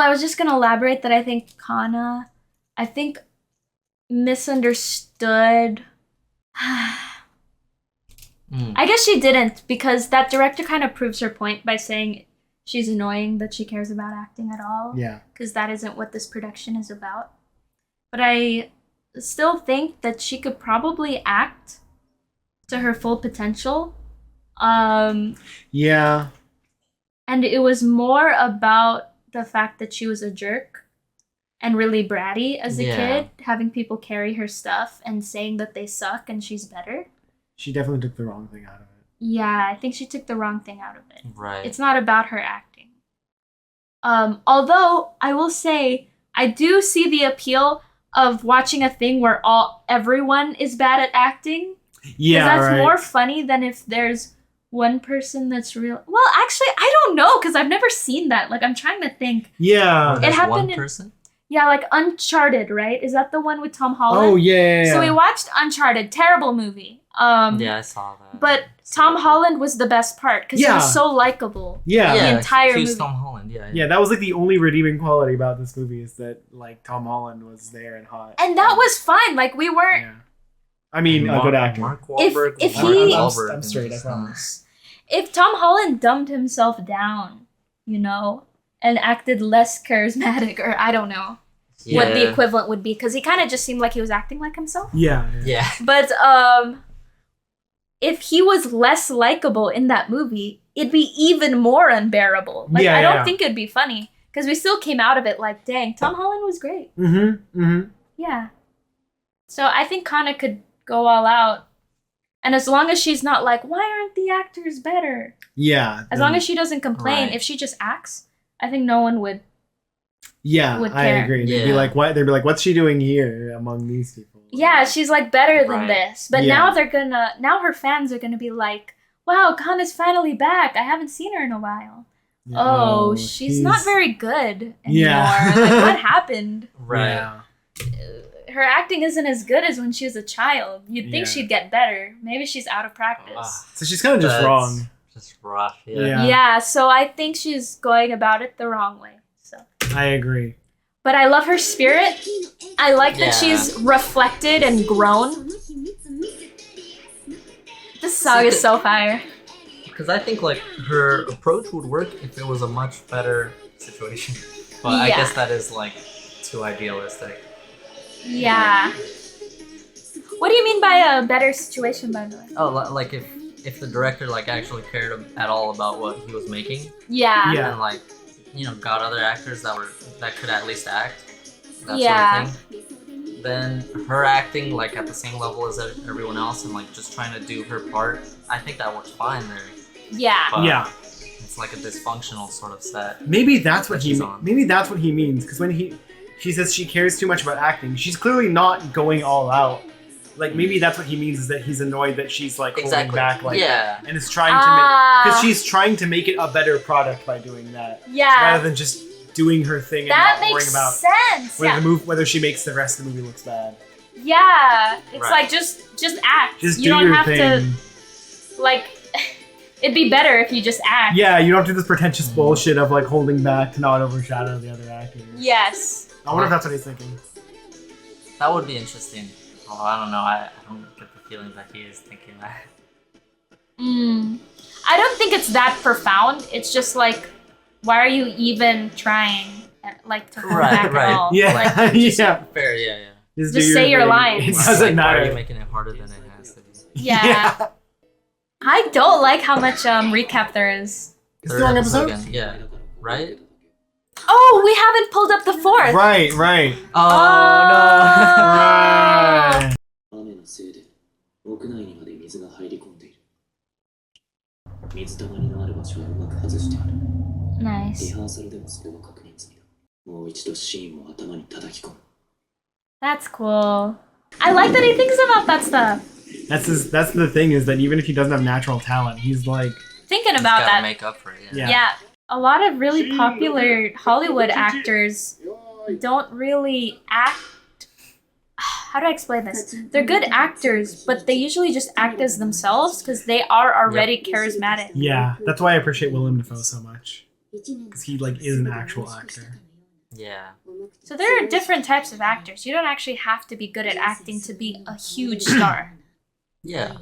I was just gonna elaborate that I think misunderstood. I guess she didn't, because that director kind of proves her point by saying she's annoying that she cares about acting at all. Yeah. Because that isn't what this production is about. But I still think that she could probably act to her full potential. Yeah. And it was more about the fact that she was a jerk and really bratty as a kid, having people carry her stuff and saying that they suck and she's better. She definitely took the wrong thing out of it. Yeah, I think she took the wrong thing out of it. Right. It's not about her acting. Although, I will say, I do see the appeal of watching a thing where everyone is bad at acting. Yeah, that's more funny than if there's one person that's real. Well, actually, I don't know, because I've never seen that. Like, I'm trying to think. Yeah. It happened one person? Yeah, like Uncharted, right? Is that the one with Tom Holland? Oh, yeah. So we watched Uncharted. Terrible movie. Yeah, I saw that. But Tom Holland was the best part, because he was so likable. Yeah. The entire he movie. was Tom Holland, yeah. Yeah, that was like the only redeeming quality about this movie, is that like Tom Holland was there and hot. And that was fine. Like, we weren't... Yeah. I mean, a good actor. Mark Wahlberg. If he... I'm straight, I promise. If Tom Holland dumbed himself down, you know, and acted less charismatic, or I don't know what the equivalent would be, because he kind of just seemed like he was acting like himself. Yeah. But if he was less likable in that movie, it'd be even more unbearable. Like, I don't think it'd be funny, because we still came out of it like, dang, Tom Holland was great. Yeah. So I think Kana could go all out. And as long as she's not like, why aren't the actors better? Yeah. As long as she doesn't complain, if she just acts, I think no one would. Yeah, would I care. agree. They'd be like, what? They'd be like, what's she doing here among these people? Yeah, she's like better than this. But now her fans are gonna be like, wow, Kana's finally back. I haven't seen her in a while. Yeah, oh, she's not very good anymore. Yeah. Like, what happened? Right. Yeah. Her acting isn't as good as when she was a child. You'd think she'd get better. Maybe she's out of practice. So she's kind of just wrong. Just rough, Yeah, so I think she's going about it the wrong way. So I agree. But I love her spirit. I like that she's reflected and grown. This song is so fire. Because I think like her approach would work if it was a much better situation. But I guess that is like too idealistic. Yeah. What do you mean by a better situation, by the way? Oh, like if the director like actually cared at all about what he was making. Yeah. And like, you know, got other actors that could at least act. That sort of thing. Then her acting like at the same level as everyone else and like just trying to do her part. I think that works fine there. Yeah. But it's like a dysfunctional sort of set. Maybe that's what he means, because when she says she cares too much about acting, she's clearly not going all out. Like, maybe that's what he means, is that he's annoyed that she's like holding back, like, and is trying to make, because she's trying to make it a better product by doing that, rather than just doing her thing and not worrying about whether she makes the rest of the movie looks bad. Yeah, it's like just act. Just you do don't your have thing. to like. It'd be better if you just act. Yeah, you don't have to do this pretentious bullshit of like holding back to not overshadow the other actors. Yes. I wonder if that's what he's thinking. That would be interesting. Oh, I don't know. I don't get the feeling that he is thinking that. I don't think it's that profound. It's just like, why are you even trying, like, to hold back at all? Yeah, like, fair, yeah. Just say your lines. It doesn't matter. Why are you making it harder than it has to be? Yeah. I don't like how much recap there is. It's the wrong episode? Again. Yeah, right? Oh, we haven't pulled up the fourth. Right. Oh, no. Right. Nice. That's cool. I like that he thinks about that stuff. That's the thing, is that even if he doesn't have natural talent, he's like thinking about that. Make up for it. Yeah. A lot of really popular Hollywood actors don't really act. How do I explain this? They're good actors, but they usually just act as themselves because they are already charismatic. Yeah, that's why I appreciate Willem Dafoe so much, because he like is an actual actor. Yeah. So there are different types of actors. You don't actually have to be good at acting to be a huge star. Yeah.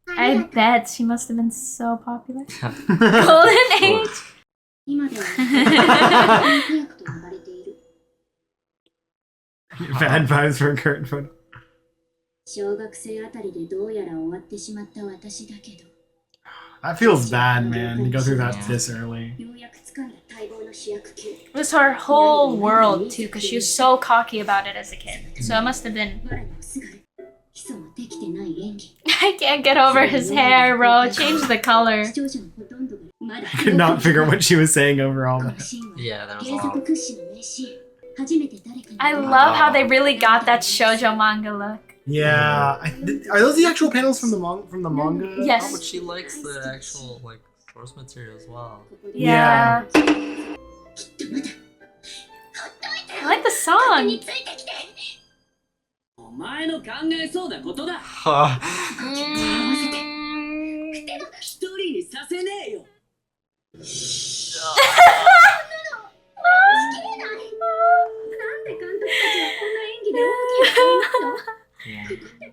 I bet she must have been so popular. Golden age. Bad vibes for a curtain photo. That feels bad, man, to go through that this early. It was her whole world, too, because she was so cocky about it as a kid. So it must have been... I can't get over his hair, bro. Change the color. I could not figure out what she was saying over all that. Yeah, that was a lot. I love how they really got that shoujo manga look. Yeah, are those the actual panels from the manga? Yes. Oh, but she likes the actual like source material as well. Yeah. I like the song.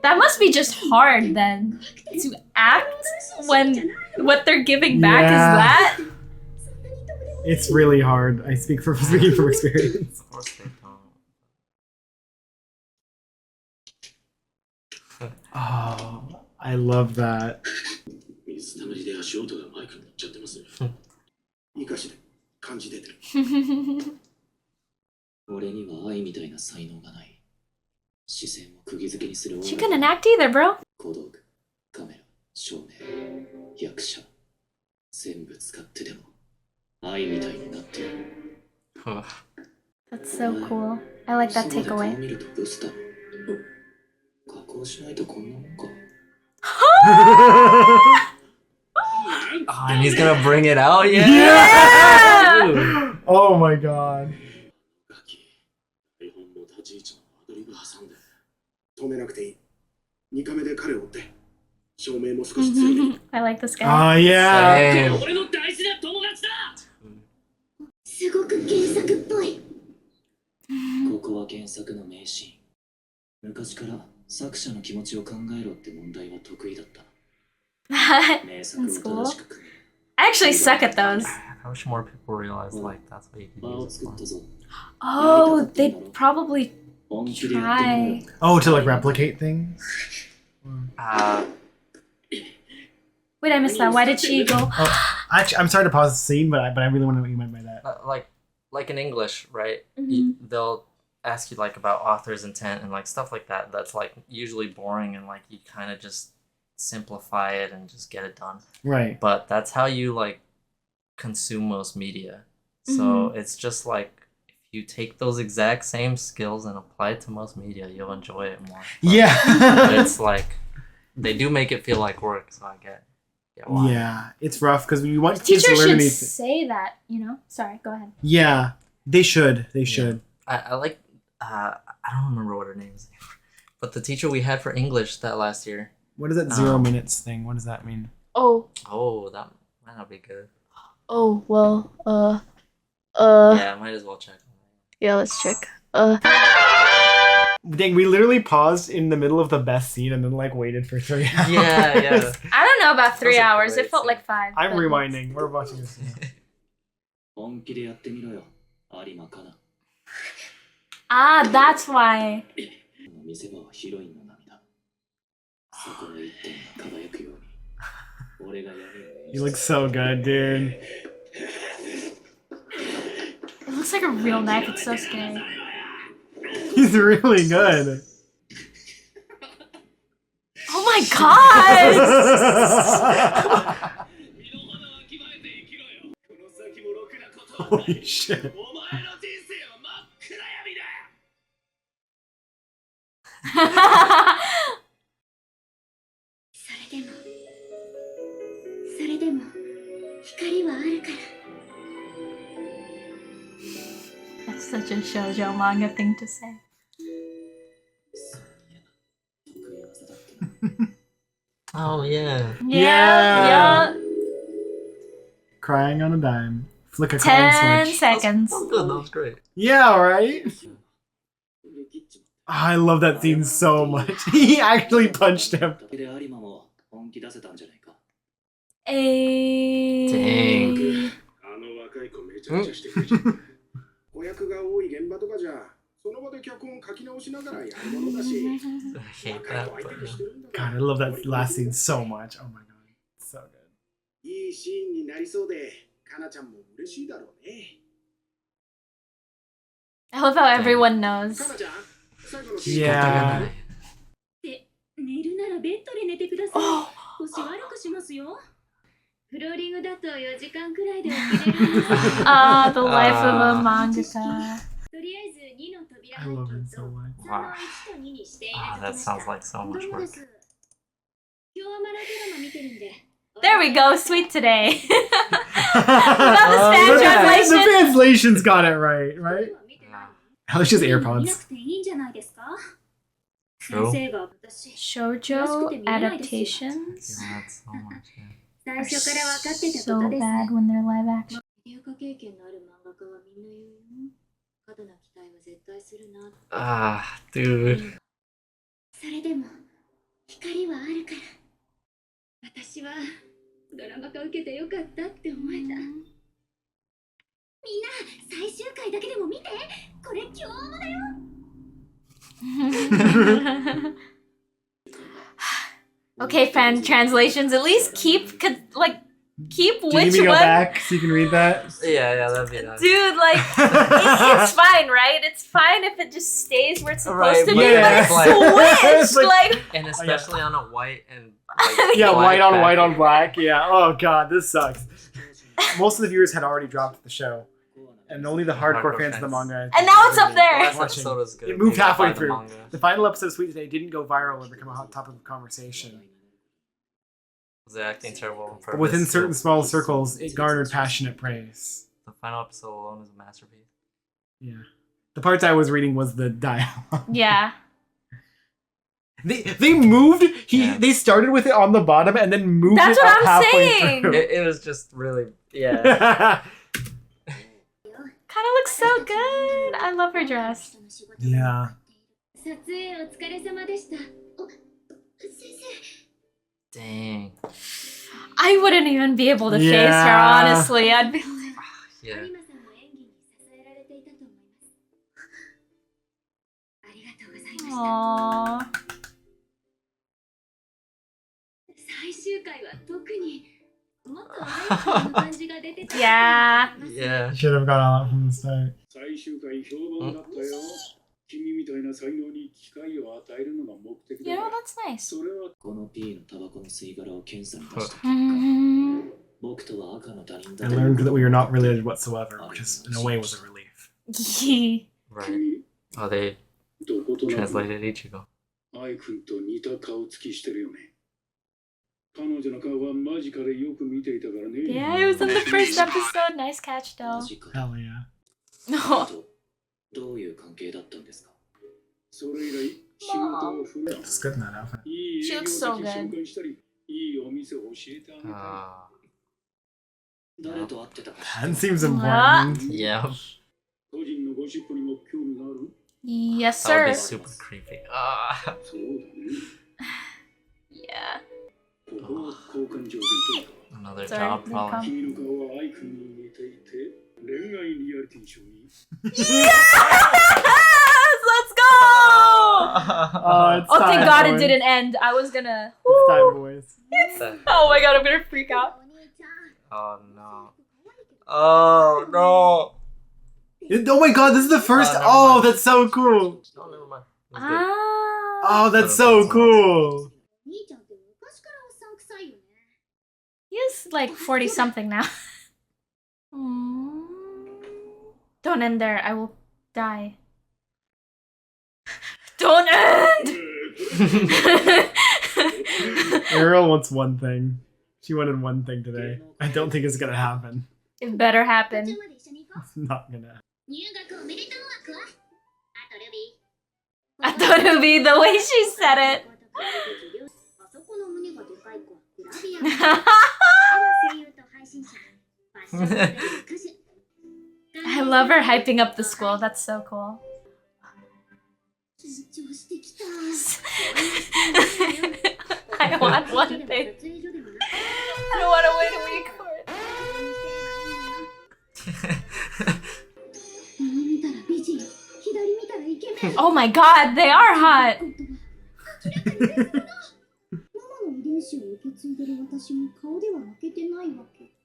That must be just hard then to act when what they're giving back is that. It's really hard. I speak from experience. Of course they don't. Oh, I love that. She couldn't act either, bro. That's so cool. I like that takeaway. Oh, and he's gonna bring it out, yeah. Oh my god. I like this guy. Oh yeah. That's cool. I actually suck at those. I wish more people realized like that's what you can use it for. Oh, they probably try. Oh, to like replicate things? Wait, I missed that. Why did she go? Oh, actually, I'm sorry to pause the scene, but I really want to know what you meant by that. Like in English, right? Mm-hmm. They'll ask you like about author's intent and like stuff like that. That's like usually boring and like you kind of just simplify it and just get it done. Right. But that's how you like consume most media. So it's just like if you take those exact same skills and apply it to most media, you'll enjoy it more. But it's like they do make it feel like work, so I get why. Yeah, it's rough because we want kids to Teachers learn should anything. say that, you know? Sorry, go ahead. Yeah, they should. They should. I like I don't remember what her name is anymore. But the teacher we had for English that last year. What is that 0 minutes thing? What does that mean? Oh, that might not be good. Oh, well, yeah, might as well check. Yeah, let's check. Dang, we literally paused in the middle of the best scene and then like waited for 3 hours. Yeah. I don't know about 3 hours. It felt like 5. I'm rewinding. We're watching this. Ah, that's why. You look so good, dude. It looks like a real knife. It's so scary. He's really good. Oh my god! Holy shit. That's such a shoujo manga thing to say. Oh yeah. Yeah. Crying on a dime. flick a coin 10 switch. seconds. That was good. That was great. Yeah, right? I love that scene so much. He actually punched him. Dang. その場で脚本書き直しながらやるものだし。I hate that. God, I love that last scene so much. Oh my god. So good. いいシーンになりそうで、かなちゃんも嬉しいだろうね。I love how everyone knows. かなちゃん、最後の Yeah. 寝るならベッドで寝てください。腰悪くしますよ。フローリングだと4時間くらいで起きれるんです。Ah, the life of a mangaka. とりあえず2の扉 I 入 love っ him と so much. 3の1と2にして入れ Ah, てき that ました。 sounds like so much どうもで work. す。今日はマラドラマ見てるんで。 There we go, sweet today. the translation. translation's got it right, right? I like just 見な AirPods. くていいんじゃないですか。 True. 先生が私。 Shoujo adaptations. Yeah, that's so much. Yeah. 最 Are 初から分かってたこ so とです。 bad when they're live action. 有価経験のある漫画家はみんな言うよ。過度な期待は絶対するな。 Ah, dude. それでも光はあるから。私はドラマ化受けてよかったって思えた。みんな最終回だけでも見て。これ今日もだよ。 Okay, fan translations. At least keep keep Do you which need me to go one. back so you can read that? Yeah, that'd be nice. Dude, like it's fine, right? It's fine if it just stays where it's supposed Right, to be, yeah. but it's It's switched. like- Like, And especially on a white and like, Yeah, black white on background. black. Yeah. Oh god, this sucks. Most of the viewers had already dropped the show, and only the hardcore fans of the manga. And now it's up there. Last episode was good. It moved Maybe I'll halfway buy the through. manga. The final episode of Sweet Today didn't go viral or become a hot topic of conversation. Was the acting terrible on But purpose? within certain small circles, it garnered passionate praise. The final episode alone is a masterpiece. Yeah. The parts I was reading was the dialogue. yeah. They moved. Yeah. They started with it on the bottom and then moved That's it what up I'm halfway saying. through. It was just really, yeah. Kind of looks so good. I love her dress. Yeah. 撮影お疲れ様でした。お、先生。 Dang. I wouldn't even be able to face her, Yeah. honestly. I'd be like, Yeah. 有馬さんの演技に支えられていたと思います。ありがとうございました。 aww. 最終回は特にもっとアイドルの感じが出てた。 Yeah. Yeah. Should have got on that from the start. 最終回評判だったよ。君みたいな才能に機会を与えるのが目的 You だ know, から。 that's nice. それはこの P のタバコの吸い殻を検査に出した結果、 Mhm. 僕とは赤の他人だ I learned that we are not related whatsoever, which is, in a way, was a relief. Right. 君、 Oh, they どことなく translated Ichigo. 愛くんと似た顔つきしてるよね。彼女の顔は間近でよく見ていたからね。 Yeah, it was in the first episode. Nice catch, マ though. ジか。 Hell yeah. とどういう関係だったんですか。それ以来、仕事を振る。 It's good in that outfit. いい She 営業 looks 先 so 紹介したり、いいお店を教えてあげたり。 Uh, 誰と会ってたか知って That ます seems important. yeah. 個人のゴシップにも興味がある Yes, That would sir. be super creepy. Ah. そうだね。 Yeah. ここは交換条件というか。 Another Sorry, job they problem. come. 君の顔は愛くんに似ていて、恋愛リアリティショーに Yes! Let's go! Oh, it's Oh, thank time, God it boys. didn't end. I was gonna. It's time, boys. Oh my God, I'm gonna freak out. お兄ちゃん。 Oh no. Oh no. Oh my god, this is the first. never Oh, mind. that's so cool. Oh, never mind. It was good. Ah. Oh, that's so cool. 兄ちゃんって昔からおっさん臭いよね。 He's like 40 something now. Don't end there. I will die. Don't end! Ariel wants one thing. She wanted one thing today. I don't think it's gonna happen. It better 途中 happen. まで一緒に行こう。 It's not gonna. 入学おめでとう枠は。あとルビー。 I thought it would be the way she said it. あそこの胸がでかい子はグラビア。声優と配信者。ファッションモデル歌手。I love her hyping up the school. That's so cool. I want one thing. I don't want to wait a week for it. Oh my god, they are hot!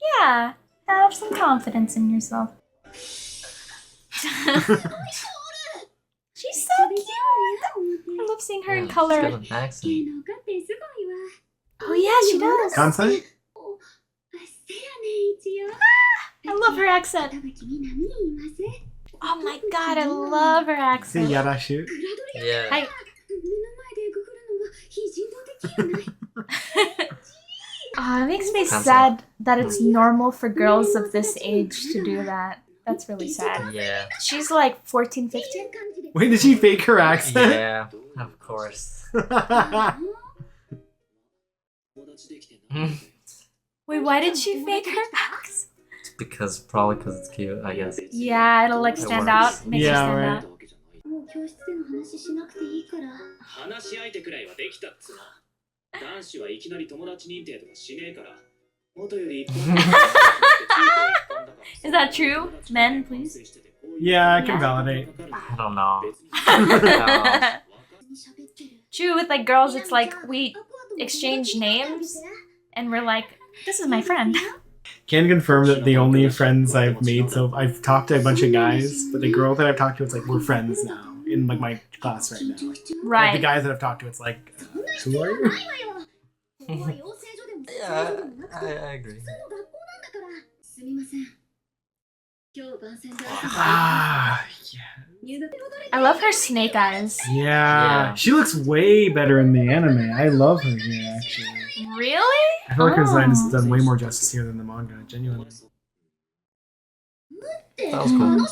Yeah, have some confidence in yourself. She's so cute! I love seeing her in color. She's got an accent. Oh yeah, she does. Kansai? I love her accent. Oh my god, I love her accent. Yarashu. Yeah. Hi. It makes me sad that it's normal for girls of this age to do that. That's really sad. Yeah. She's like 14, 15? Wait, did she fake her accent? Yeah, of course. Wait, why did she fake her accent? Probably because it's cute, I guess. Yeah, it'll like stand out. Make her stand out. 話し相手くらいはできたっつうの。男子はいきなり友達認定とかしねえから。元より一般 Is that true? Men, please. Yeah, I can validate. I don't know. True, with like girls, it's like we exchange names and we're like, this is my friend. Can confirm that the only friends I've made, so I've talked to a bunch of guys, but the girl that I've talked to, it's like we're friends now in like my class right now. Right. Like, the guys that I've talked to, it's like, who are you? Yeah, I agree. Ah, yeah. I love her snake eyes. Yeah. She looks way better in the anime. I love her here, actually. Really? I feel like her design has done way more justice here than the manga, genuinely. That was cool.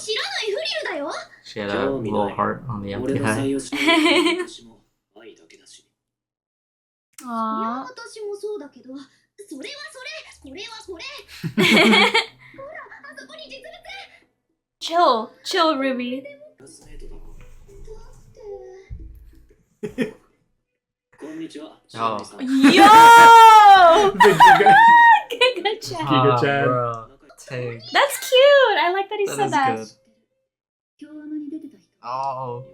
She had a little heart on the empty hat. Aww. Chill, Ruby. Oh. Yo! Giga-chan. Bro. Take. That's cute. I like that he said that. Good. Oh.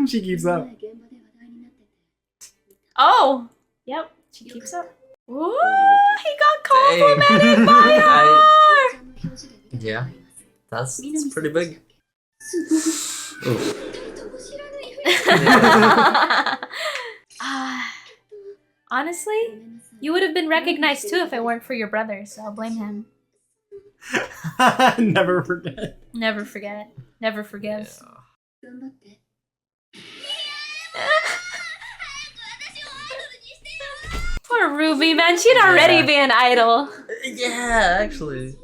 She keeps up. Oh. Yep. She keeps up. Ooh, he got complimented by her. Yeah. That's pretty big. Ooh. Honestly, you would have been recognized too if it weren't for your brother, so I'll blame him. Never forget. Never forget. Never forgives. Yeah. Poor Ruby, man. She'd already be an idol. Yeah, actually.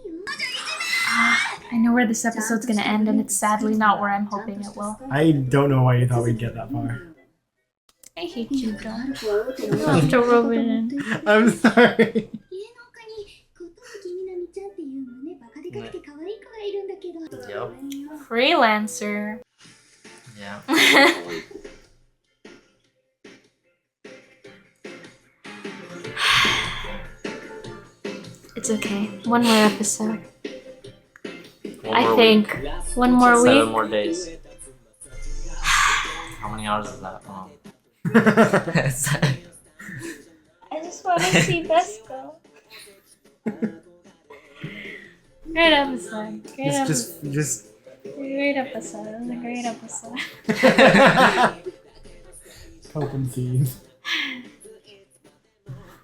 I know where this episode's gonna end, and it's sadly not where I'm hoping it will. I don't know why you thought we'd get that far. I hate you, girl. After Ruby. I'm sorry. Yep. Freelancer. Yeah. It's okay. One more episode. One I more think. week. One more 7 week. more days. How many hours is that? Oh. I just want to see Vesco. Great episode. Great episode. Just. Great episode. It was a great episode. Open scenes.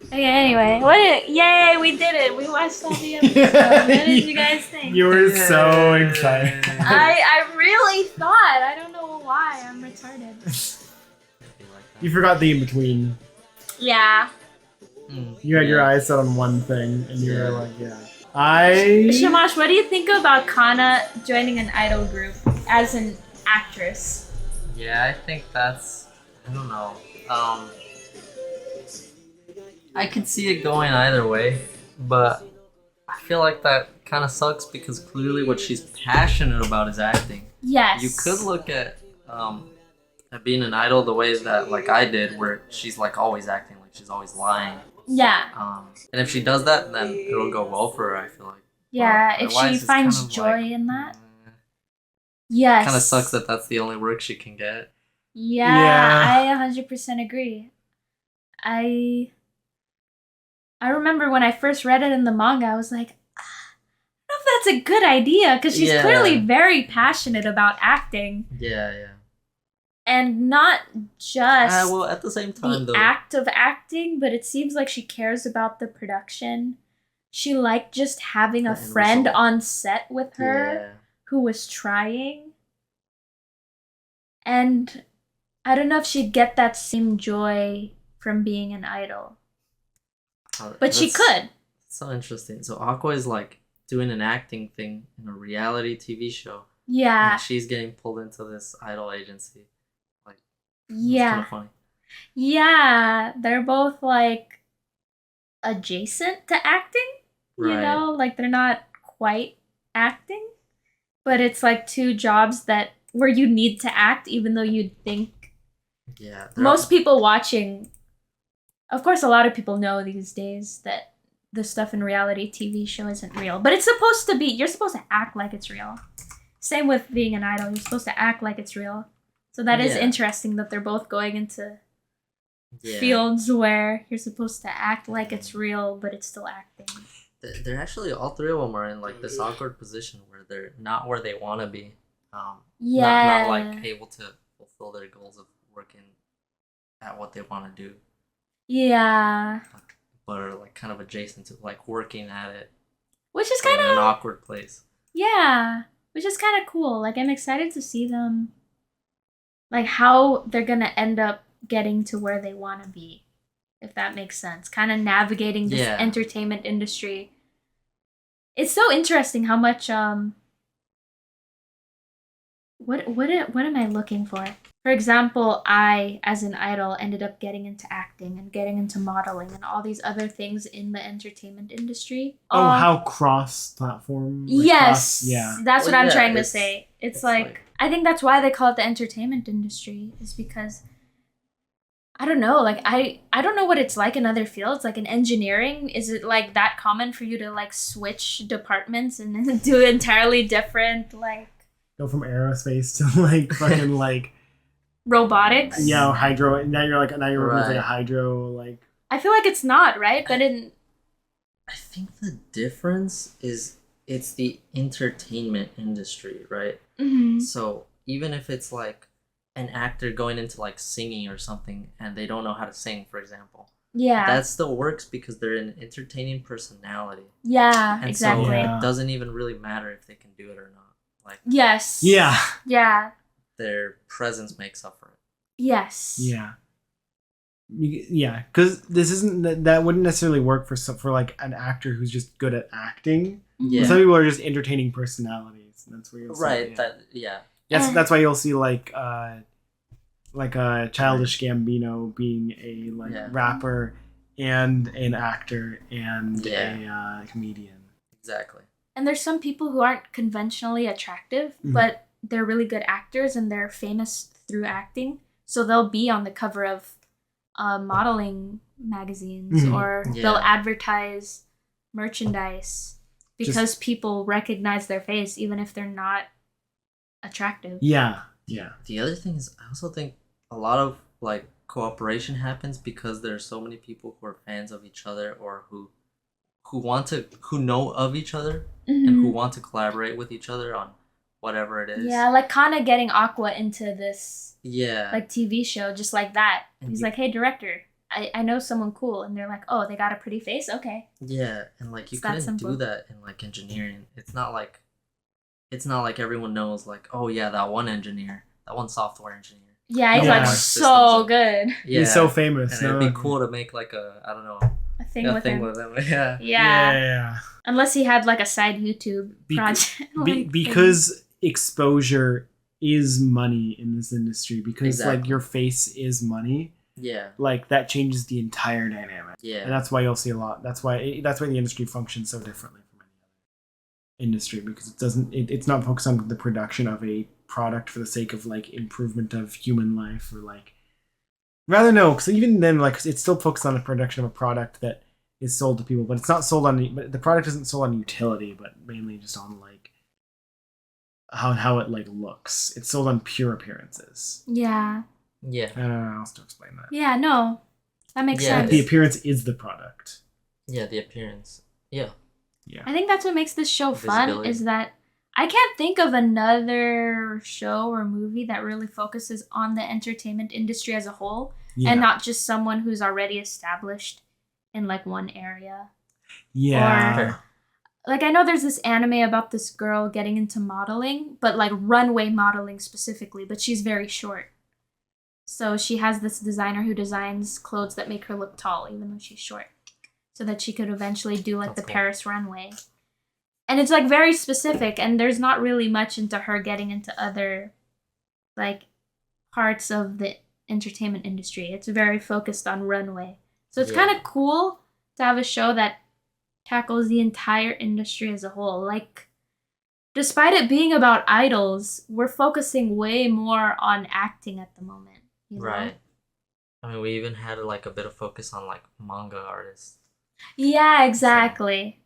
Okay, anyway. Yay, we did it. We watched all the episodes. What did you guys think? You were so excited. I really thought. I don't know why. I'm retarded. You forgot the in-between. Yeah. You had your eyes set on one thing, and you were like, yeah. Shamash, what do you think about Kana joining an idol group as an actress? Yeah, I think that's. I don't know. I could see it going either way, but I feel like that kind of sucks because clearly what she's passionate about is acting. Yes. You could look at being an idol the way that like I did, where she's like always acting, like she's always lying. Yeah. And if she does that, then it'll go well for her, I feel like. Yeah, if she finds joy in that. Yes. Kind of sucks that that's the only work she can get. Yeah, I 100% agree. I remember when I first read it in the manga, I was like, I don't know if that's a good idea, because she's clearly very passionate about acting. Yeah. And not just well, at the same time, the act of acting, but it seems like she cares about the production. She liked just having a friend on set with her who was trying. And I don't know if she'd get that same joy from being an idol. But she could. So interesting. So Aqua is like doing an acting thing in a reality TV show. Yeah. And she's getting pulled into this idol agency. Like, yeah. It's kind of funny. Yeah. They're both like adjacent to acting. Right. You know, like they're not quite acting, but it's like two jobs that where you need to act, even though you'd think. Yeah. Most people watching, of course, a lot of people know these days that the stuff in reality TV show isn't real, but it's supposed to be. You're supposed to act like it's real. Same with being an idol. You're supposed to act like it's real. So that is interesting that they're both going into fields where you're supposed to act like it's real, but it's still acting. They're actually, all three of them are in like this awkward position where they're not where they want to be. Not like able to fulfill their goals of working at what they want to do. Yeah. But are like kind of adjacent to like working at it. Which is kind of an awkward place. Yeah. Which is kind of cool. Like, I'm excited to see them, like, how they're going to end up getting to where they want to be, if that makes sense. Kind of navigating this entertainment industry. It's so interesting how much, what am I looking for? For example, I, as an idol, ended up getting into acting and getting into modeling and all these other things in the entertainment industry. How cross-platform? Yes. That's what I'm trying to say. It's like, I think that's why they call it the entertainment industry, is because, I don't know, like, I don't know what it's like in other fields. Like, in engineering, is it, like, that common for you to, like, switch departments and do entirely different, like... Go from aerospace to, like, fucking, like... robotics. Yeah, hydro. Now you're working with like a hydro, like. I feel like it's not right, but I think the difference is it's the entertainment industry, right? Mm-hmm. So even if it's like an actor going into like singing or something and they don't know how to sing, for example. Yeah. That still works because they're an entertaining personality. Yeah, and exactly. So it doesn't even really matter if they can do it or not. Like. Yes. Yeah. Yeah. Their presence makes up for it. Yes. Yeah. Yeah, because this isn't that wouldn't necessarily work for like an actor who's just good at acting. Yeah. Some people are just entertaining personalities. That's where you'll see. Right. That's why you'll see like a Childish Gambino being a rapper and an actor and a comedian. Exactly. And there's some people who aren't conventionally attractive, but they're really good actors and they're famous through acting. So they'll be on the cover of modeling magazines or they'll advertise merchandise because people recognize their face even if they're not attractive. Yeah. The other thing is I also think a lot of like cooperation happens because there are so many people who are fans of each other or who know of each other and who want to collaborate with each other on whatever it is. Yeah, like Kana getting Aqua into this like TV show just like that. And he's like, hey, director, I know someone cool. And they're like, oh, they got a pretty face? Okay. Yeah, and like you couldn't do that in like engineering. It's not like everyone knows like, oh yeah, that one engineer, that one software engineer. Yeah, he's like so good. Yeah. He's so famous. And it'd be cool to make like a thing with him. Yeah. Yeah. Unless he had like a side YouTube project. Because exposure is money in this industry. Because like your face is money. Yeah. Like that changes the entire dynamic. Yeah. And that's why you'll see a lot. That's why the industry functions so differently from industry because it's not focused on the production of a product for the sake of like improvement of human life or like rather no, because even then like it's still focused on the production of a product that is sold to people, but it's not sold on but the product isn't sold on utility, but mainly just on like how it like looks. It's sold on pure appearances. Yeah. Yeah. I don't know how else to explain that. Yeah, no. That makes sense. The appearance is the product. Yeah, the appearance. Yeah. Yeah. I think that's what makes this show fun Visibility. is that I can't think of another show or movie that really focuses on the entertainment industry as a whole and not just someone who's already established in like one area. Yeah. Or, like I know there's this anime about this girl getting into modeling, but like runway modeling specifically, but she's very short. So she has this designer who designs clothes that make her look tall even though she's short. So that she could eventually do like the Paris runway. And it's like very specific and there's not really much into her getting into other like parts of the entertainment industry. It's very focused on runway. So it's kind of cool to have a show that tackles the entire industry as a whole. Like despite it being about idols, we're focusing way more on acting at the moment. You know? Right. I mean, we even had like a bit of focus on like manga artists. Yeah, exactly.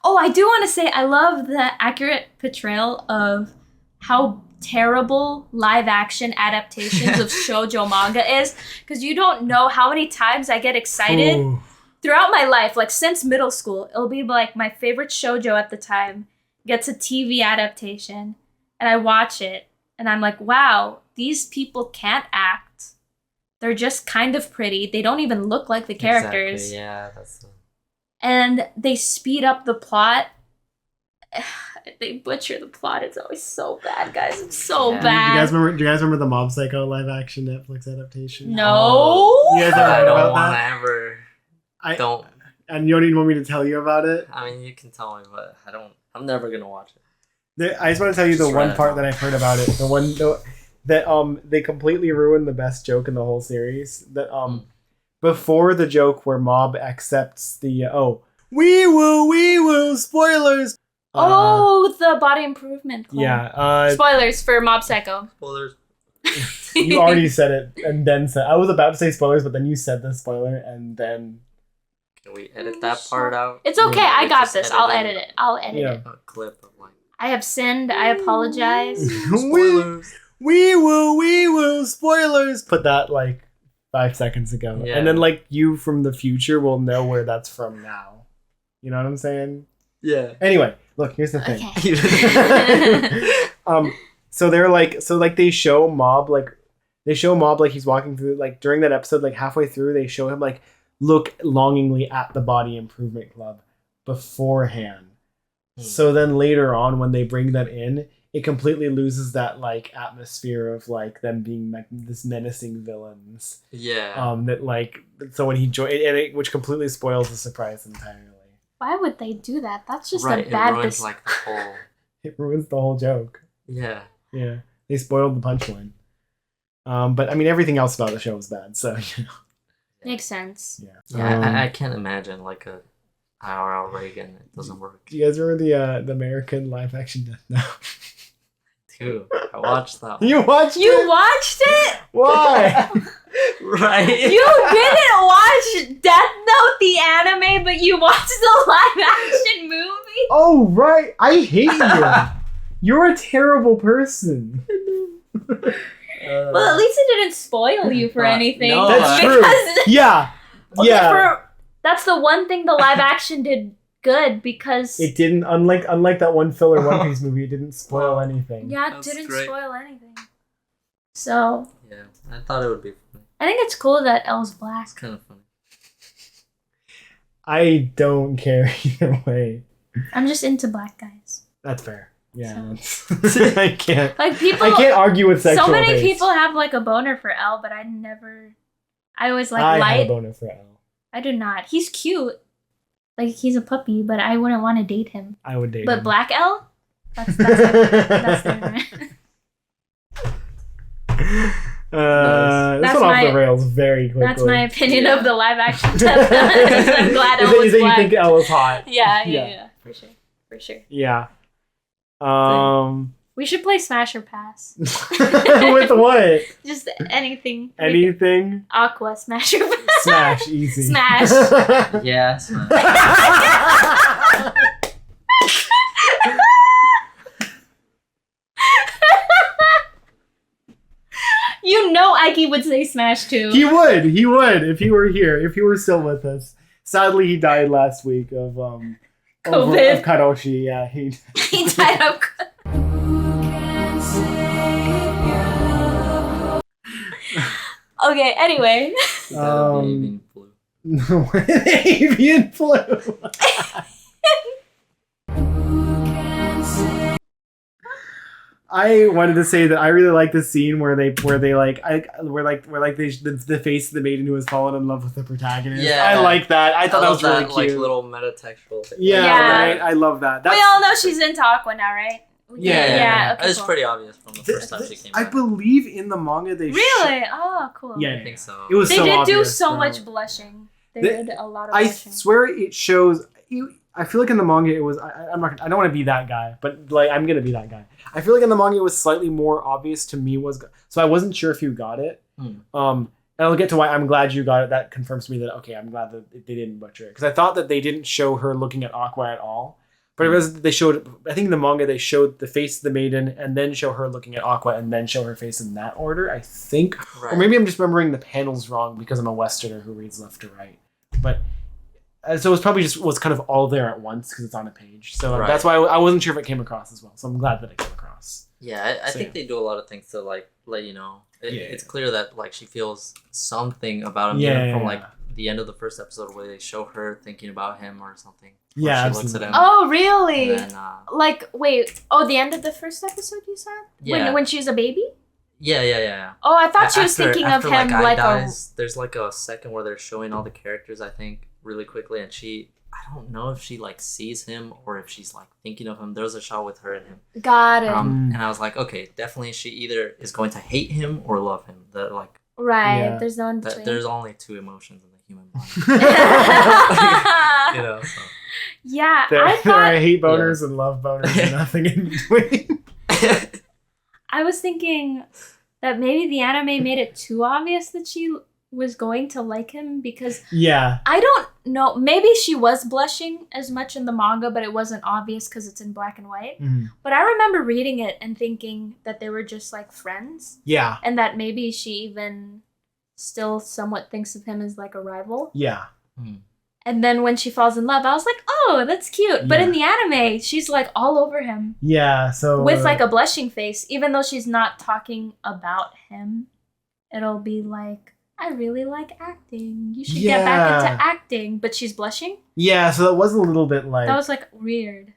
Oh, I do want to say I love the accurate portrayal of how terrible live action adaptations of shoujo manga is, because you don't know how many times I get excited throughout my life, like since middle school. It'll be like my favorite shoujo at the time gets a TV adaptation and I watch it and I'm like, wow, these people can't act. They're just kind of pretty. They don't even look like the characters. Exactly. Yeah, that's. And they speed up the plot. They butcher the plot. It's always so bad, guys. It's so bad. Do you guys remember the Mob Psycho live action Netflix adaptation? No. You guys ever heard about that? I don't. And you don't even want me to tell you about it? I mean, you can tell me, but I'm never gonna watch it. I just want to tell you the one part that I've heard about it. That they completely ruined the best joke in the whole series. That before the joke where Mob accepts the wee woo spoilers. The Body Improvement Club. Yeah. Spoilers for Mob Psycho. Spoilers. You already said it and then said I was about to say spoilers, but then you said the spoiler and then. Can we edit that part out? It's okay. I got this. I'll edit it. I'll edit it. A clip of like. I have sinned. I apologize. Spoilers. Wee woo spoilers. Put that like 5 seconds ago, and then like you from the future will know where that's from now. You know what I'm saying? Yeah. Anyway, look. Here's the thing. Okay. So they show Mob like he's walking through like during that episode like halfway through they show him like look longingly at the Body Improvement Club beforehand. So then later on when they bring that in, it completely loses that like atmosphere of like them being like this menacing villains. Yeah. That like so when he which completely spoils the surprise entirely. Why would they do that? That's just right, a bad. It ruins like the whole. It ruins the whole joke. Yeah. Yeah. They spoiled the punchline. But I mean everything else about the show was bad. So you know. Makes sense. Yeah. Yeah. I can't imagine like a IRL Reagan. It doesn't work. Do you guys remember the American live action Death Note? Dude, I watched that one. You watched it? Why? Right. You didn't watch Death Note the anime, but you watched the live action movie? Oh, right. I hate you. You're a terrible person. Well, at least it didn't spoil you for anything. No, that's true. Yeah. Okay, Yeah. That's the one thing the live action did good because It didn't, unlike that one filler One Piece movie, it didn't spoil anything. yeah, it That's didn't great. spoil anything. So Yeah, I thought it would be funny. I think it's cool that Elle's black. It's kind of funny. I don't care either way. I'm just into black guys. That's fair. Yeah. So- that's- I can't argue with sexual So many taste. people have like a boner for Elle, but I always like I light. have a boner for Elle. I do not. He's cute. Like he's a puppy, but I wouldn't want to date him. I would date But him. Black Elle? That's different. This That's went off my- the rails very quickly. That's my opinion of the live action Death Note. I'm glad Elle Is was that you black. think Elle is hot? Yeah, for sure. for sure. Yeah. We should play Smash or Pass. With what? Just anything. Anything? Aqua, Smash or Pass. Smash, easy. Smash. Yeah, Smash. You know Ike would say Smash too. He would if he were here, if he were still with us. Sadly, he died last week of COVID. Of Karoshi. Yeah, he died of Okay, anyway. Avian flu. No, avian flu. I wanted to say that I really like the scene where the face of the maiden who has fallen in love with the protagonist. Yeah, I like that. I thought that was really cute. Like little metatextual thing. Yeah, right. I love that. We all know she's into Aqua now, right? Yeah. Okay, it's pretty obvious from the first time she came out. I believe in the manga they really. Oh, cool. Yeah, I think so. It was. They so did obvious, do so much blushing. They did a lot of blushing. I swear it shows. I feel like in the manga it was. I don't want to be that guy, but like I'm gonna be that guy. I feel like in the manga it was slightly more obvious to me. So I wasn't sure if you got it. And I'll get to why I'm glad you got it. That confirms to me that okay, I'm glad that they didn't butcher it because I thought that they didn't show her looking at Aqua at all. But it was they showed. I think in the manga they showed the face of the maiden and then show her looking at Aqua and then show her face in that order. I think, or maybe I'm just remembering the panels wrong because I'm a Westerner who reads left to right. But so it was probably just was kind of all there at once because it's on a page. So that's why I wasn't sure if it came across as well. So I'm glad that it came across. Yeah, I think they do a lot of things to like let you know. It's clear that like she feels something about him even from like the end of the first episode where they show her thinking about him or something. Yeah, she looks at him. Oh, really? Then, like, wait. Oh, the end of the first episode you said? Yeah. When she was a baby? Yeah. Oh, I thought she was thinking of him like There's like a second where they're showing all the characters, I think, really quickly, and I don't know if she like sees him or if she's like thinking of him. There's a shot with her and him. Got it. And I was like, okay, definitely she either is going to hate him or love him. There's no in between. There's only two emotions in the human body. So. Yeah, there are hate boners and love boners and nothing in between. I was thinking that maybe the anime made it too obvious that she was going to like him because I don't know, maybe she was blushing as much in the manga, but it wasn't obvious because it's in black and white. But I remember reading it and thinking that they were just like friends. Yeah. And that maybe she even still somewhat thinks of him as like a rival. Yeah. And then when she falls in love, I was like, oh, that's cute. Yeah. But in the anime, she's like all over him. Yeah, so... with like a blushing face. Even though she's not talking about him, it'll be like, I really like acting. You should get back into acting. But she's blushing? Yeah, so that was a little bit like... that was like weird.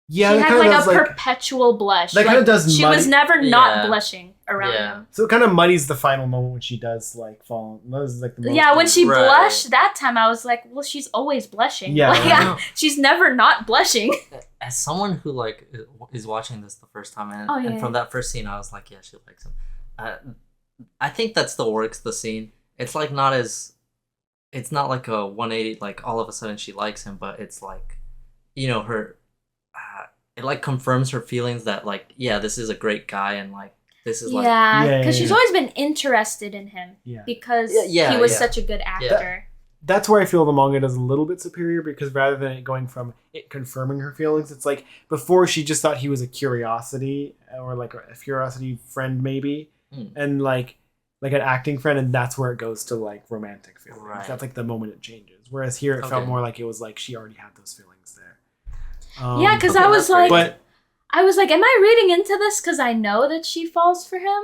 Yeah, she had like a perpetual blush. That kind of does she was never not blushing around him. So it kind of muddies the final moment when she does like fall. That was like the most when she blushed that time, I was like, well, she's always blushing. Yeah, like, she's never not blushing. As someone who like is watching this the first time and from that first scene, I was like, yeah, she likes him. I think that still works. The scene, it's like it's not like a 180. Like all of a sudden she likes him, but it's like, her. It like confirms her feelings that like this is a great guy and like this is like because she's always been interested in him because he was such a good actor. That's where I feel the manga does a little bit superior because rather than it going from it confirming her feelings, it's like before she just thought he was a curiosity or like a curiosity friend maybe and like an acting friend, and that's where it goes to like romantic feelings. Right. That's like the moment it changes. Whereas here it felt more like it was like she already had those feelings there. Because I was like, am I reading into this because I know that she falls for him?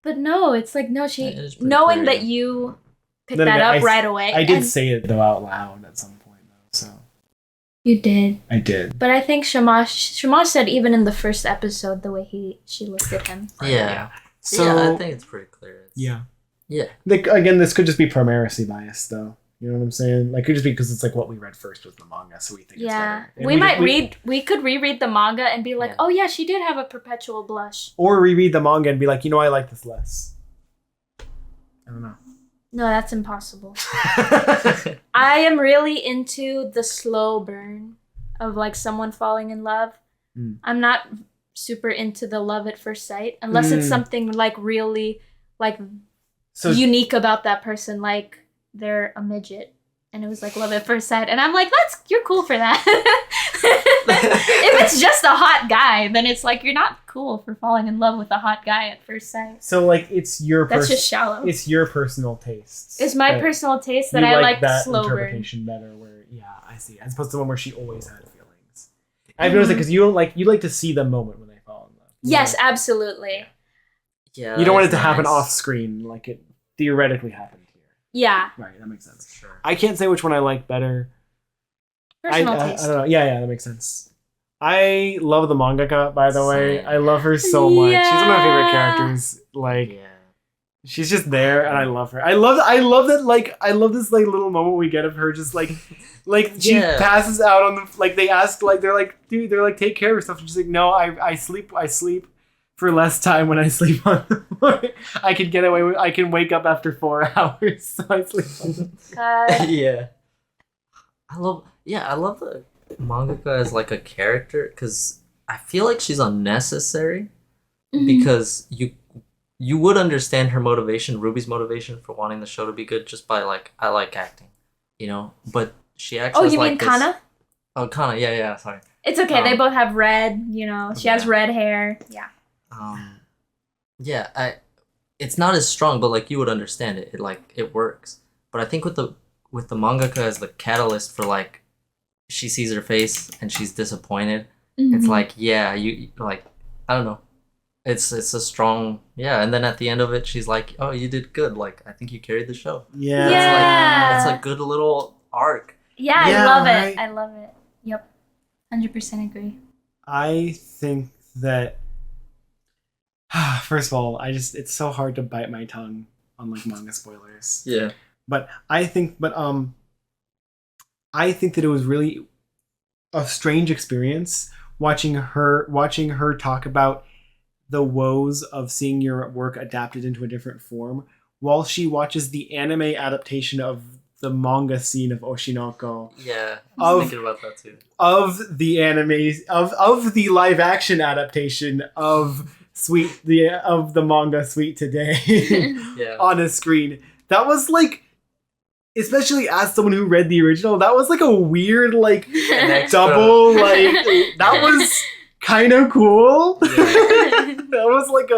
But no, it's like, no, she, knowing clear, that you picked that up right away. I did say it though out loud at some point though, so. You did. I did. But I think Shamash said even in the first episode, the way she looked at him. Yeah. So I think it's pretty clear. Yeah. Again, this could just be primacy bias though. You know what I'm saying? Like, it could just be because it's like what we read first was the manga, so we think it's better. And we could reread the manga and be like, oh yeah, she did have a perpetual blush. Or reread the manga and be like, I like this less. I don't know. No, that's impossible. I am really into the slow burn. of like someone falling in love. I'm not super into the love at first sight unless it's something like really like unique about that person, like they're a midget and it was like love at first sight, and I'm like, you're cool for that. If it's just a hot guy, then it's like you're not cool for falling in love with a hot guy at first sight. So like it's your that's just shallow. It's your personal taste. It's my personal taste that I like that slow interpretation better. Where I see, as opposed to the one where she always had feelings. I've noticed it because you like to see the moment when they fall in love. Yes, absolutely. Yeah, you don't want it to happen off screen like it theoretically happened here. Yeah. Right, that makes sense. Sure. I can't say which one I like better. Personal taste. I don't know. Yeah, that makes sense. I love the mangaka, by the way. I love her so much. She's one of my favorite characters. Like, she's just there, and I love her. I love that. Like, I love this like little moment we get of her just like she passes out on the like. They ask like they're like, dude, they're like, take care of yourself. And she's like, no, I sleep for less time when I sleep on the floor. I can get away with. I can wake up after 4 hours, so I sleep on the floor. Yeah. I love the mangaka as like a character because I feel like she's unnecessary because you would understand her motivation, Ruby's motivation for wanting the show to be good just by like, I like acting, you know? But she actually you mean Kana? Oh, Kana, yeah, sorry. It's okay, they both have red, you know, she has red hair, yeah. It's not as strong, but like you would understand it. It works. But I think with the mangaka as the catalyst for like she sees her face and she's disappointed. It's like, you like, I don't know. It's a strong and then at the end of it she's like, oh, you did good. Like I think you carried the show. Yeah. It's a good little arc. Yeah, I love it. I love it. Yep. 100% agree. I think that first of all, it's so hard to bite my tongue on like manga spoilers. Yeah. But I think that it was really a strange experience watching her talk about the woes of seeing your work adapted into a different form while she watches the anime adaptation of the manga scene of Oshinoko. Yeah, I was thinking about that too. Of the anime of the live action adaptation of of the manga Sweet Today on a screen. That was like, especially as someone who read the original, that was like a weird like double like that was kind of cool. That was like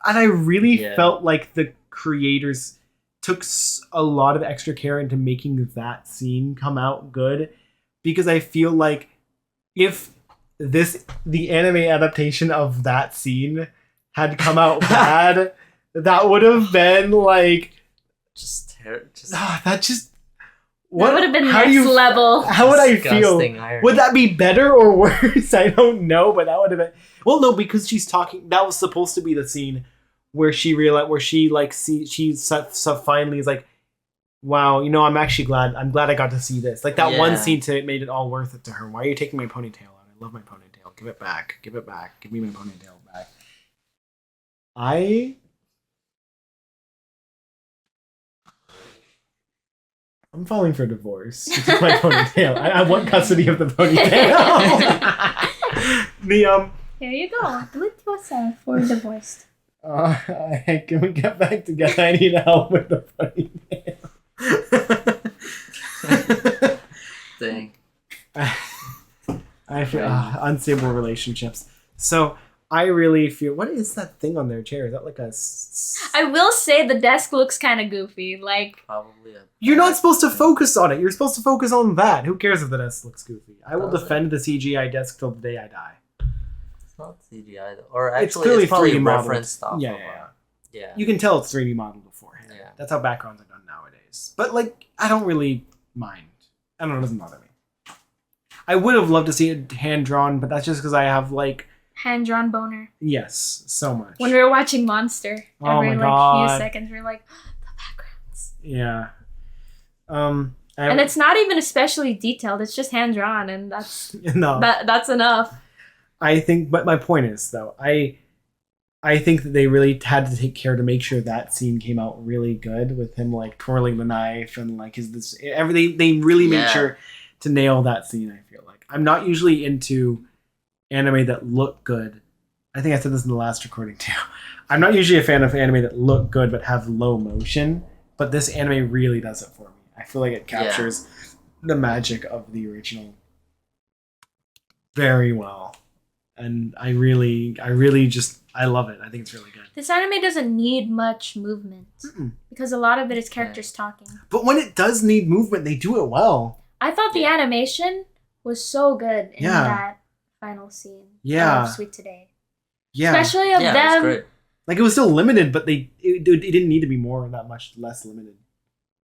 and I really felt like the creators took a lot of extra care into making that scene come out good, because I feel like if the anime adaptation of that scene had come out bad, that would have been like that would have been next level. How would I feel? Irony. Would that be better or worse? I don't know, but that would have been. Well, no, because she's talking. That was supposed to be the scene where she realized, finally is like, wow, you know, I'm actually glad. I'm glad I got to see this. Like that one scene made it all worth it to her. Why are you taking my ponytail out? I love my ponytail. Give it back. Give it back. Give me my ponytail back. I'm falling for divorce. You took my ponytail. I want custody of the ponytail. Here you go. Do it yourself for divorce. Can we get back together? I need help with the ponytail. Dang. I feel unstable relationships. So I really feel. What is that thing on their chair? Is that like a? I will say the desk looks kind of goofy. Like probably. You're not supposed to focus on it. You're supposed to focus on that. Who cares if the desk looks goofy? I will defend the CGI desk till the day I die. It's not CGI though, or actually, it's probably 3D reference stuff. Yeah. You can tell it's 3D modeled beforehand. Yeah. That's how backgrounds are done nowadays. But like, I don't really mind. I don't know. It doesn't bother me. I would have loved to see it hand drawn, but that's just because I have like. Hand-drawn boner. Yes, so much. When we were watching Monster, every few seconds we we're like, the backgrounds. Yeah. And it's not even especially detailed. It's just hand-drawn, and that's that's enough. I think, but my point is though, I think that they really had to take care to make sure that scene came out really good with him like twirling the knife and like they really made sure to nail that scene. I feel like I'm not usually into anime that look good. I think I said this in the last recording too. I'm not usually a fan of anime that look good but have low motion, but this anime really does it for me. I feel like it captures the magic of the original very well. And I really just, I love it. I think it's really good. This anime doesn't need much movement because a lot of it is characters talking. But when it does need movement, they do it well. I thought the animation was so good in that final scene of Sweet Today. Yeah. Especially of them. It was great. Like, it was still limited, but it didn't need to be that much less limited.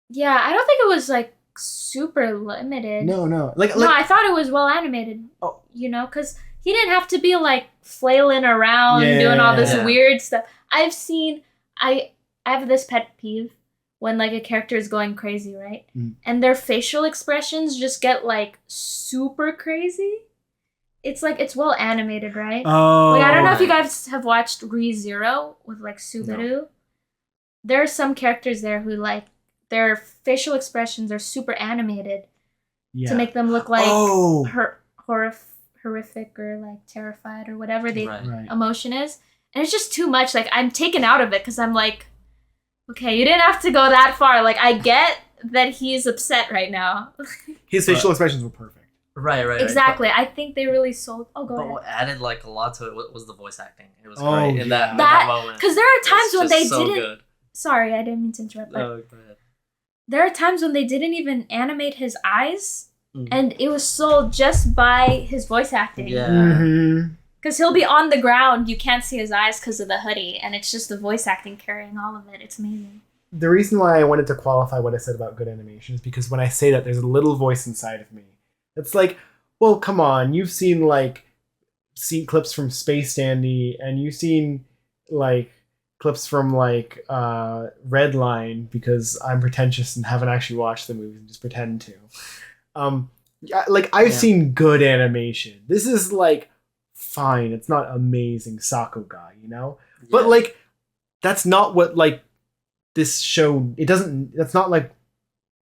Yeah, I don't think it was, like, super limited. No. No, I thought it was well animated. Oh. You know, because he didn't have to be, like, flailing around doing all this weird stuff. I have this pet peeve when, like, a character is going crazy, right? And their facial expressions just get, like, super crazy. It's like, it's well animated, right? Oh. Like, I don't know if you guys have watched Re:Zero with, like, Subaru. No. There are some characters there who, like, their facial expressions are super animated to make them look like horrific or, like, terrified or whatever the emotion is. And it's just too much. Like, I'm taken out of it because I'm like, okay, you didn't have to go that far. Like, I get that he's upset right now. His facial expressions were perfect. Right. Exactly. I think they really sold. Oh, go ahead. But what added like a lot to it was the voice acting. It was great in that moment. Because there are times when they so didn't. Good. Sorry, I didn't mean to interrupt. No, go ahead. There are times when they didn't even animate his eyes, and it was sold just by his voice acting. Yeah. Because he'll be on the ground, you can't see his eyes because of the hoodie, and it's just the voice acting carrying all of it. It's amazing. The reason why I wanted to qualify what I said about good animation is because when I say that, there's a little voice inside of me. It's like, well, come on, you've seen clips from Space Dandy, and you've seen like clips from like Redline, because I'm pretentious and haven't actually watched the movie and just pretend to. I've seen good animation. This is like fine. It's not amazing Sakuga, you know? Yeah. But like that's not what like this show, that's not like,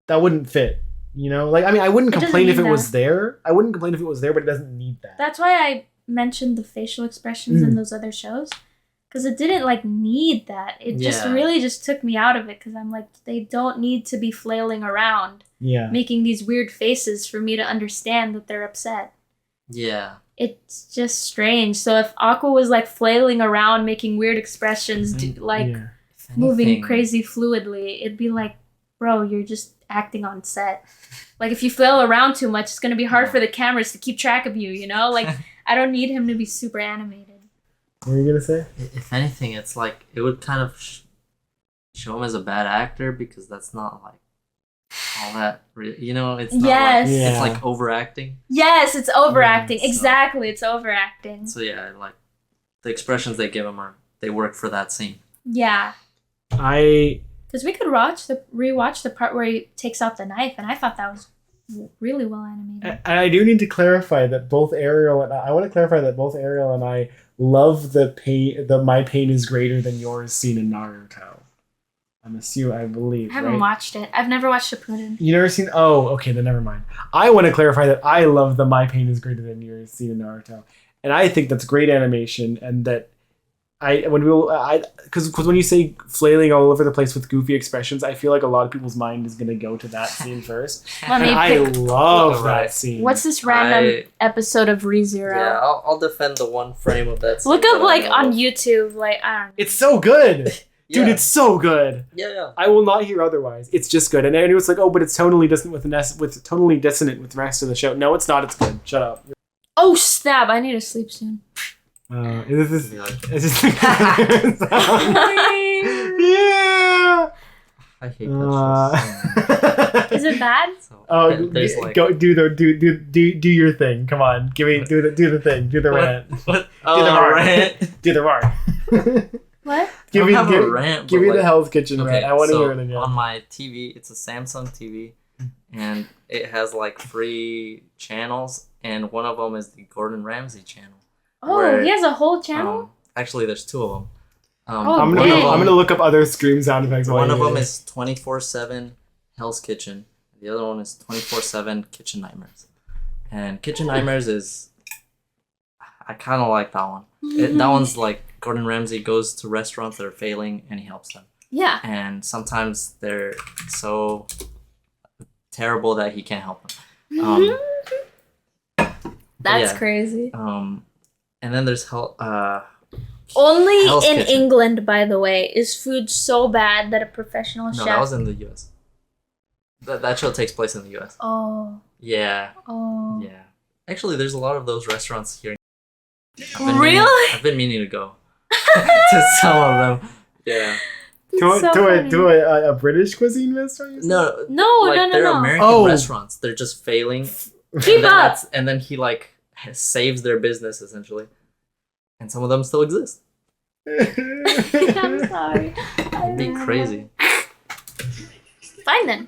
that wouldn't fit. You know, like, I mean, I wouldn't complain if it was there. I wouldn't complain if it was there, but it doesn't need that. That's why I mentioned the facial expressions in those other shows. Because it didn't, like, need that. It just really just took me out of it. Because I'm like, they don't need to be flailing around. Yeah. Making these weird faces for me to understand that they're upset. Yeah. It's just strange. So if Aqua was, like, flailing around, making weird expressions, moving crazy fluidly, it'd be like, bro, you're just acting on set. Like, if you flail around too much, it's going to be hard for the cameras to keep track of you, you know? Like, I don't need him to be super animated. What were you going to say? If anything, it's like, it would kind of show him as a bad actor, because that's not, like, all that, you know? It's not like, it's like overacting. Yes, it's overacting. Exactly, it's overacting. So, yeah, like, the expressions they give him they work for that scene. Yeah. Because we could rewatch the part where he takes out the knife, and I thought that was really well animated. And I do need to clarify that both Ariel and I love the My Pain is Greater Than Yours scene in Naruto. I believe. I haven't watched it. I've never watched Shippuden. You never seen? Oh, okay, then never mind. I want to clarify that I love the My Pain is Greater Than Yours scene in Naruto, and I think that's great animation, and that. Because when you say flailing all over the place with goofy expressions, I feel like a lot of people's mind is going to go to that scene first. I love that scene. What's this random episode of Re:Zero? Yeah, I'll defend the one frame of that scene. Look up like on YouTube, like, I don't know. It's so good. Dude, it's so good. Yeah. I will not hear otherwise. It's just good. And it was like, oh, but it's totally dissonant with the rest of the show. No, it's not. It's good. Shut up. Oh, snap. I need to sleep soon. Is this yeah. I hate that show. Is it bad? Go do your thing. Come on, do the thing. Do the rant. What? Oh, rant. Do the rant. What? Give me the Hell's Kitchen rant. I want to hear it again. On my TV, it's a Samsung TV, and it has like 3 channels, and one of them is the Gordon Ramsay channel. Oh, he has a whole channel? Actually, there's 2 of them. I'm gonna look up other Scream sound effects. One of them is 24/7 Hell's Kitchen. The other one is 24/7 Kitchen Nightmares. And Kitchen Nightmares is... I kind of like that one. That one's like Gordon Ramsay goes to restaurants that are failing and he helps them. Yeah. And sometimes they're so terrible that he can't help them. That's crazy. And then there's Only Hell's in Kitchen. England, by the way, is food so bad that a professional chef... No, that was in the U.S. That show takes place in the U.S. Oh. Yeah. Oh. Yeah. Actually, there's a lot of those restaurants here. Really? I've been meaning to go to some of them. Yeah. To a British cuisine restaurant? No, No. they're American restaurants. They're just failing. Keep up. And then he like saves their business essentially, and some of them still exist. I'm sorry. It'd be crazy. Fine then.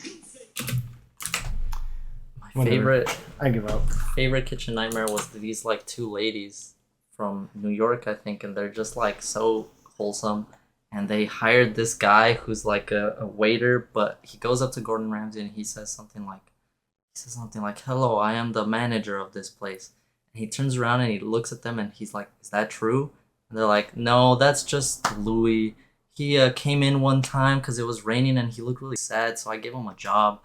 My favorite. I give up. Favorite kitchen nightmare was these like two ladies from New York, I think, and they're just like so wholesome. And they hired this guy who's like a waiter, but he goes up to Gordon Ramsay and he says something like, "Hello, I am the manager of this place." And he turns around and he looks at them and he's like, "Is that true?" And they're like, "No, that's just Louis. He came in one time because it was raining and he looked really sad, so I gave him a job."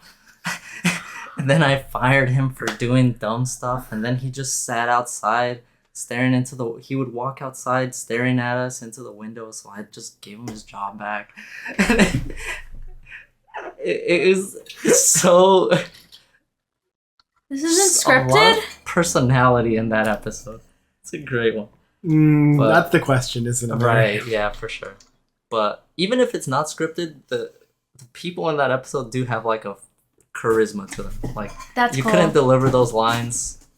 And then I fired him for doing dumb stuff, and then he just sat outside staring into the... He would walk outside staring at us into the window, so I just gave him his job back. It was so... This isn't A lot scripted? of personality in that episode. It's a great one. That's the question, isn't it? Right, yeah, for sure. But even if it's not scripted, the people in that episode do have like a charisma to them. Like, That's you cool. couldn't deliver those lines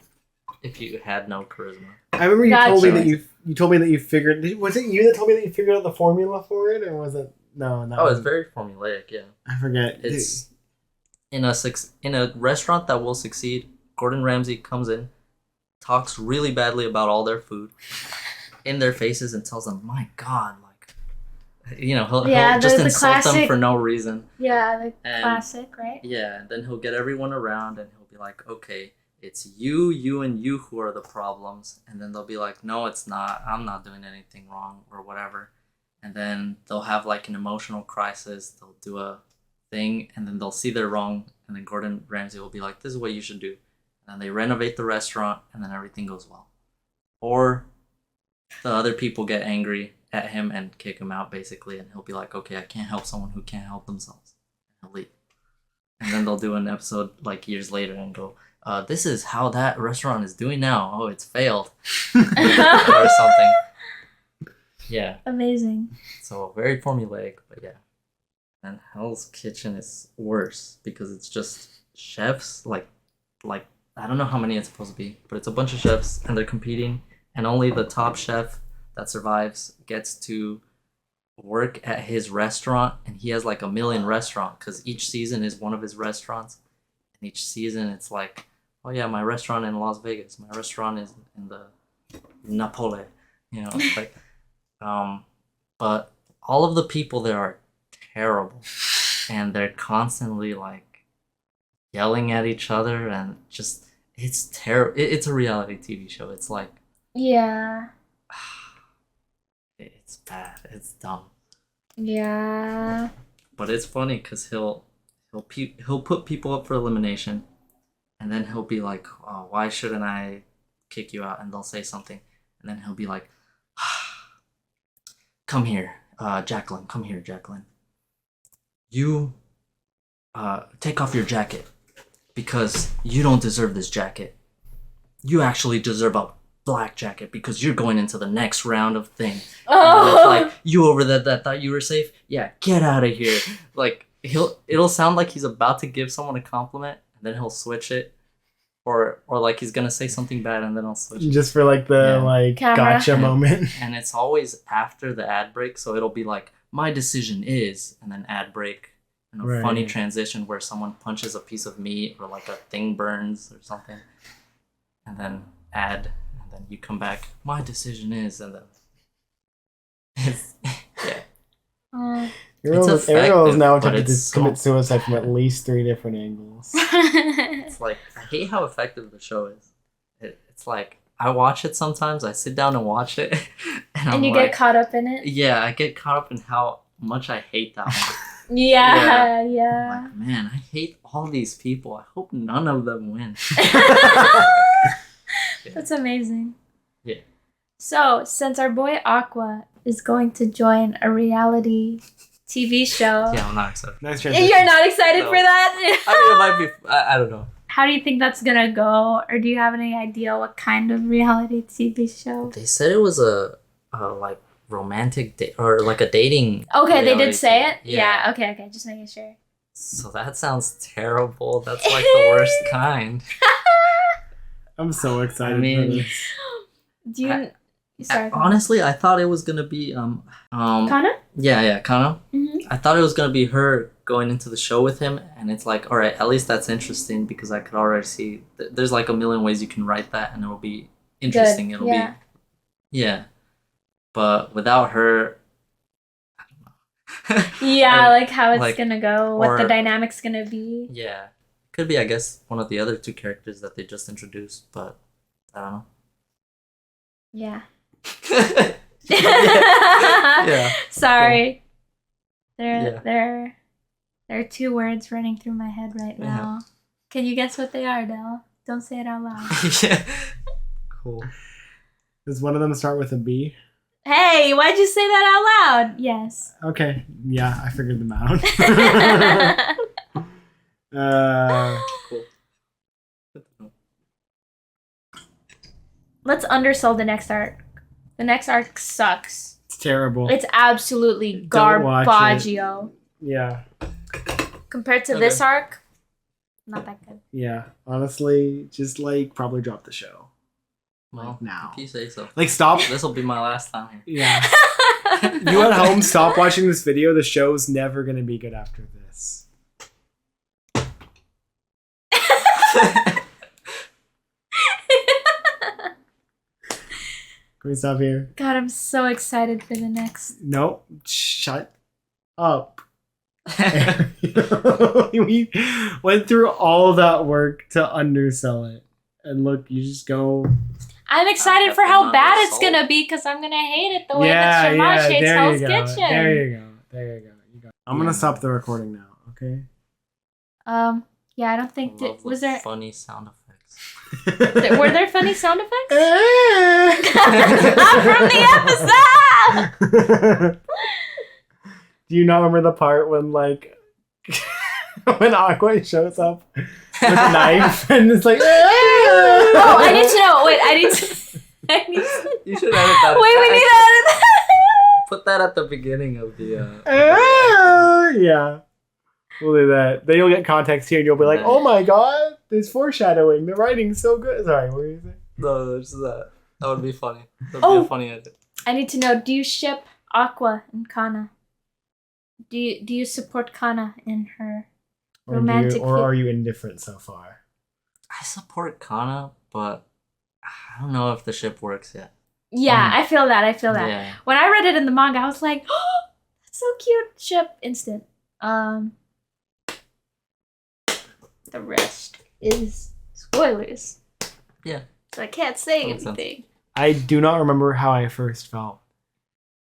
if you had no charisma. I remember you Gotcha. told me that you told me that you figured... Was it you that told me that you figured out the formula for it, or was it... No, Oh, it's very formulaic, yeah. I forget. It's in a restaurant that will succeed. Gordon Ramsay comes in, talks really badly about all their food in their faces, and tells them, "My God, like, you know, he'll just insult them for no reason." Yeah, the And- classic, right? Yeah, and then he'll get everyone around, and he'll be like, "Okay, it's you, and you who are the problems." And then they'll be like, "No, it's not. I'm not doing anything wrong," or whatever. And then they'll have like an emotional crisis. They'll do a thing, and then they'll see they're wrong, and then Gordon Ramsay will be like, "This is what you should do." And then they renovate the restaurant, and then everything goes well. Or the other people get angry at him and kick him out, basically, and he'll be like, "Okay, I can't help someone who can't help themselves." And he'll leave. And then they'll do an episode like years later and go, "This is how that restaurant is doing now. Oh, it's failed." Or something. Yeah. Amazing. So very formulaic, but yeah. And Hell's Kitchen is worse because it's just chefs, like I don't know how many it's supposed to be, but it's a bunch of chefs and they're competing, and only the top chef that survives gets to work at his restaurant, and he has like 1 million restaurants because each season is one of his restaurants, and each season it's like, "Oh yeah, my restaurant in Las Vegas, my restaurant is in the Napoli," you know, it's like, but all of the people there are terrible, and they're constantly like yelling at each other, and just it's terrible. It's a reality TV show. It's like, Yeah. it's bad. It's dumb. Yeah. But it's funny because he'll put people up for elimination, and then he'll be like, "Oh, why shouldn't I kick you out?" And they'll say something, and then he'll be like, "Come here, Jacqueline. Come here, Jacqueline. You take off your jacket because you don't deserve this jacket. You actually deserve a black jacket because you're going into the next round of thing." And it's like, "You over there that thought you were safe? Yeah, get out of here." Like it'll sound like he's about to give someone a compliment, and then he'll switch it, or like he's gonna say something bad, and then he'll switch it. Just for like the Camera. gotcha moment. And it's always after the ad break, so it'll be like, "My decision is," and then ad break, and a funny Right. transition where someone punches a piece of meat or like a thing burns or something, and then ad, and then you come back, "My decision is," and then it's, yeah. Ariel is now attempted to commit suicide from at least 3 different angles. It's like, I hate how effective the show is. It's like, I watch it sometimes, I sit down and watch it. And you get caught up in it? Yeah, I get caught up in how much I hate that one. Yeah. Like, man, I hate all these people. I hope none of them win. That's amazing. Yeah. So, since our boy Aqua is going to join a reality TV show. Yeah, I'm not excited. Nice transition. You're not excited for that? I mean, it might be. I don't know. How do you think that's gonna go? Or do you have any idea what kind of reality TV show? They said it was a like romantic or like a dating. Okay, they did say it? Yeah. Okay, just making sure. So that sounds terrible. That's like the worst kind. I'm so excited for this. Do you... Sorry. Honestly, I thought it was gonna be Kana? Yeah, Kana. Mm-hmm. I thought it was gonna be her going into the show with him, and it's like, all right, at least that's interesting because I could already see there's like a million ways you can write that, and it'll be interesting. It'll be, yeah. But without her, I don't know. Yeah, like how it's gonna go, what the dynamic's gonna be. Yeah, could be, I guess, one of the other 2 characters that they just introduced, but I don't know. Yeah. Yeah. Sorry. There are 2 words running through my head right now. Can you guess what they are, Del? Don't say it out loud. Yeah. Cool. Does one of them start with a B? Hey, why'd you say that out loud? Yes. Okay. Yeah, I figured them out. Cool. Let's undersell the next arc. The next arc sucks. It's terrible. It's absolutely garbaggio. Yeah. Compared to this arc, not that good. Yeah. Honestly, just like probably drop the show. Well, now. If you say so. Like stop. This will be my last time here. Yeah. You at home, stop watching this video. The show's never gonna be good after this. Can we stop here? God, I'm so excited for the next. Nope. Shut up. We went through all that work to undersell it. And look, you just go. I'm excited for how bad it's gonna be because I'm gonna hate it the way that Shamash hates Hell's Kitchen. There you go. I'm gonna stop the recording now, okay? Yeah, I don't think was there funny sound effects. Were there funny sound effects? I'm from the episode. Do you not remember the part when like when Aqua shows up with a knife and it's like Oh, I need to know. Wait, I need to You should edit that. Wait, we need to edit that. Put that at the beginning of the yeah. We'll do that. Then you'll get context here and you'll be like, oh my god, there's foreshadowing. The writing's so good. Sorry, what were you saying? No, there's that. That would be funny. That would be a funny edit. I need to know, do you ship Aqua and Kana? Do you support Kana in her romantic or are you indifferent so far? I support Kana, but I don't know if the ship works yet. Yeah, I feel that. Yeah. When I read it in the manga, I was like, oh, that's so cute. Ship instant. The rest is spoilers. Yeah. So I can't say anything. I do not remember how I first felt.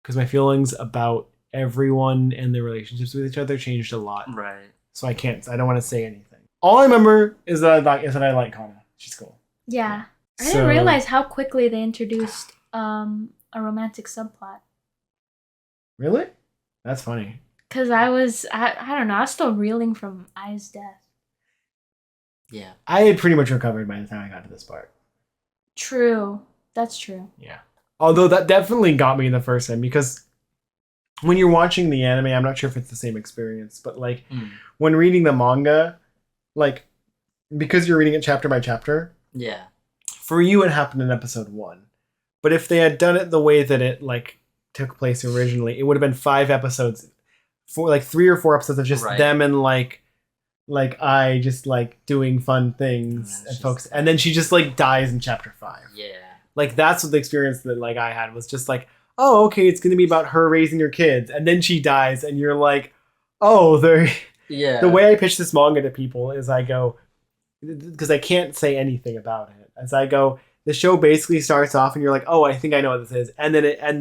Because my feelings about everyone and their relationships with each other changed a lot. Right. So I don't want to say anything. All I remember is that I like Kana. She's cool. Yeah. I didn't realize how quickly they introduced a romantic subplot. Really? That's funny. Because I don't know, I was still reeling from Ai's death. Yeah. I had pretty much recovered by the time I got to this part. True. That's true. Yeah. Although that definitely got me the first time because when you're watching the anime, I'm not sure if it's the same experience, but like when reading the manga, like because you're reading it chapter by chapter. Yeah. For you, it happened in episode 1. But if they had done it the way that it like took place originally, it would have been 5 episodes, like 3 or 4 episodes of just them and like I just like doing fun things and folks, and then she just like dies in chapter 5. Yeah. Like that's what the experience that like I had was just like, oh, okay, it's going to be about her raising her kids. And then she dies, and you're like, oh, the way I pitch this manga to people is I go, because I can't say anything about it, as I go, the show basically starts off and you're like, oh, I think I know what this is. And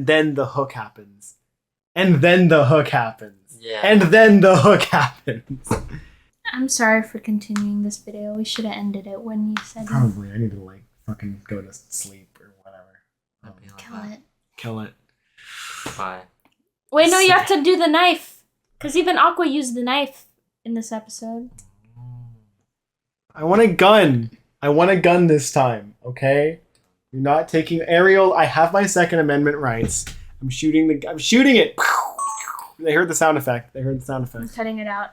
then the hook happens. And then the hook happens. Yeah. And then the hook happens. I'm sorry for continuing this video. We should have ended it when you said Probably. I need to fucking go to sleep or whatever. Kill it. Bye. Wait, no, you have to do the knife. Because even Aqua used the knife in this episode. I want a gun. I want a gun this time, okay? You're not taking Ariel. I have my Second Amendment rights. I'm shooting it. They heard the sound effect. I'm cutting it out.